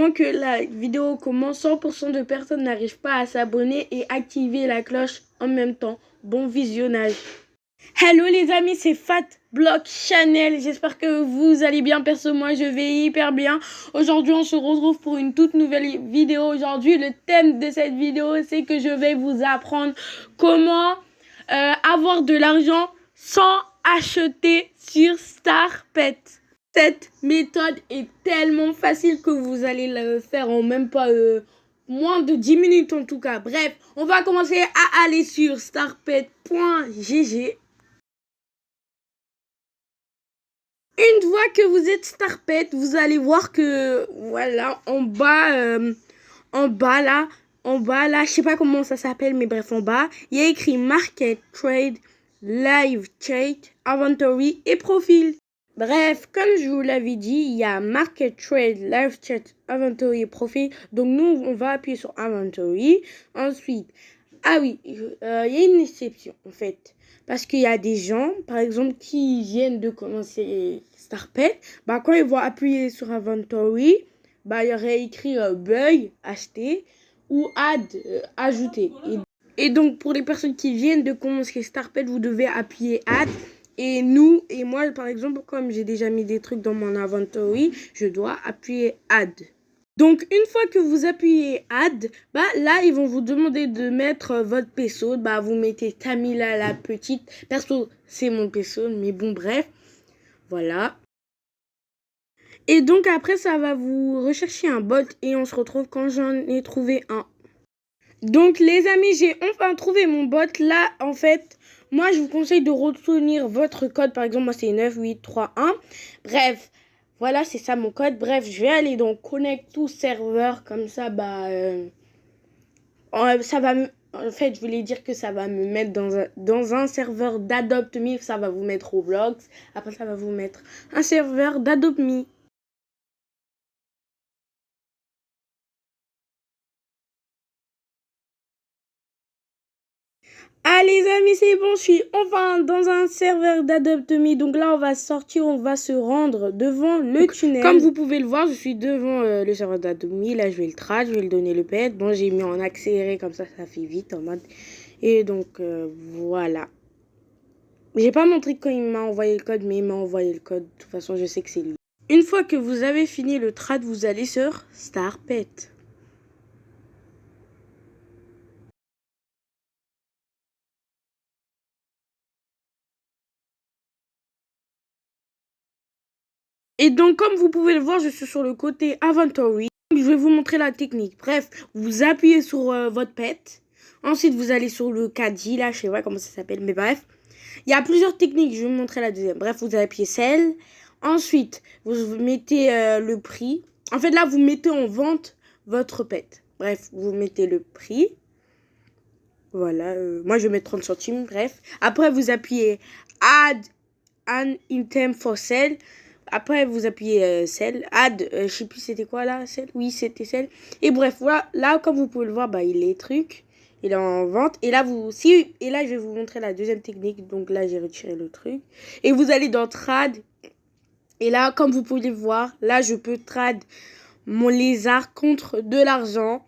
avant que la vidéo commence, 100% de personnes n'arrivent pas à s'abonner et activer la cloche en même temps. Bon visionnage. Hello les amis, c'est Fat Block Channel. J'espère que vous allez bien. Perso, moi je vais hyper bien. Aujourd'hui, on se retrouve pour une toute nouvelle vidéo. Aujourd'hui, le thème de cette vidéo, c'est que je vais vous apprendre comment avoir de l'argent sans acheter sur StarPet. Cette méthode est tellement facile que vous allez le faire en même pas moins de 10 minutes en tout cas. Bref, on va commencer à aller sur starpet.gg. Une fois que vous êtes StarPet, vous allez voir que voilà, en bas là, je sais pas comment ça s'appelle, mais bref, en bas, il y a écrit Market, Trade, Live Chat, Inventory et Profil. Bref, comme je vous l'avais dit, il y a Market, Trade, Live Chat, Inventory et Profil. Donc nous, on va appuyer sur Inventory. Ensuite, ah oui, il y a une exception en fait. Parce qu'il y a des gens, par exemple, qui viennent de commencer StarPet. Bah, quand ils vont appuyer sur Inventory, bah, il y aurait écrit Bug, acheter ou Add, ajouter. Et donc, pour les personnes qui viennent de commencer StarPet, vous devez appuyer Add. Et moi, par exemple, comme j'ai déjà mis des trucs dans mon inventory, je dois appuyer Add. Donc, une fois que vous appuyez Add, bah là, ils vont vous demander de mettre votre peso. Bah, vous mettez Tamila la petite. Perso, c'est mon peso, mais bon, bref. Voilà. Et donc, après, ça va vous rechercher un bot et on se retrouve quand j'en ai trouvé un. Donc, les amis, j'ai enfin trouvé mon bot. Là, en fait, moi, je vous conseille de retenir votre code. Par exemple, moi, c'est 9831. Bref, voilà, c'est ça mon code. Bref, je vais aller dans Connect to Server. Comme ça, bah, ça va me... En fait, je voulais dire que ça va me mettre dans un serveur d'Adopt.me. Ça va vous mettre Roblox. Après, ça va vous mettre un serveur d'Adopt.me. Ah les amis, c'est bon, je suis enfin dans un serveur d'Adopt.me. Donc là, on va sortir, on va se rendre devant le tunnel. Comme vous pouvez le voir, je suis devant le serveur d'Adopt.me. Là, je vais le trad, je vais le donner le pet. Bon, j'ai mis en accéléré, comme ça fait vite en mode. Et donc, voilà. J'ai pas montré quand il m'a envoyé le code, mais il m'a envoyé le code. De toute façon, je sais que c'est lui. Une fois que vous avez fini le trad, vous allez sur StarPet. Et donc, comme vous pouvez le voir, je suis sur le côté Inventory. Je vais vous montrer la technique. Bref, vous appuyez sur votre pet. Ensuite, vous allez sur le caddie, là, je sais pas comment ça s'appelle, mais bref. Il y a plusieurs techniques, je vais vous montrer la deuxième. Bref, vous appuyez celle. Ensuite, vous mettez le prix. En fait, là, vous mettez en vente votre pet. Bref, vous mettez le prix. Voilà, moi, je vais mettre 30 centimes, bref. Après, vous appuyez Add an item for sale. Après, vous appuyez celle, add, je sais plus c'était quoi là, celle, oui c'était celle. Et bref, voilà, là comme vous pouvez le voir, bah il est truc, il est en vente. Et là et là je vais vous montrer la deuxième technique. Donc là j'ai retiré le truc. Et vous allez dans trad. Et là comme vous pouvez le voir, là je peux trad mon lézard contre de l'argent.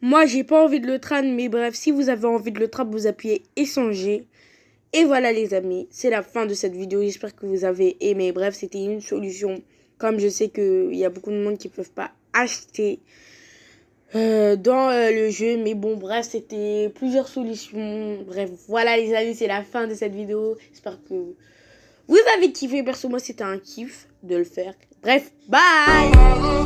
Moi j'ai pas envie de le trad, mais bref, si vous avez envie de le trad, vous appuyez échanger. Et voilà les amis, c'est la fin de cette vidéo, j'espère que vous avez aimé. Bref, c'était une solution, comme je sais qu'il y a beaucoup de monde qui ne peuvent pas acheter dans le jeu. Mais bon, bref, c'était plusieurs solutions. Bref, voilà les amis, c'est la fin de cette vidéo. J'espère que vous avez kiffé. Perso, moi, c'était un kiff de le faire. Bref, bye!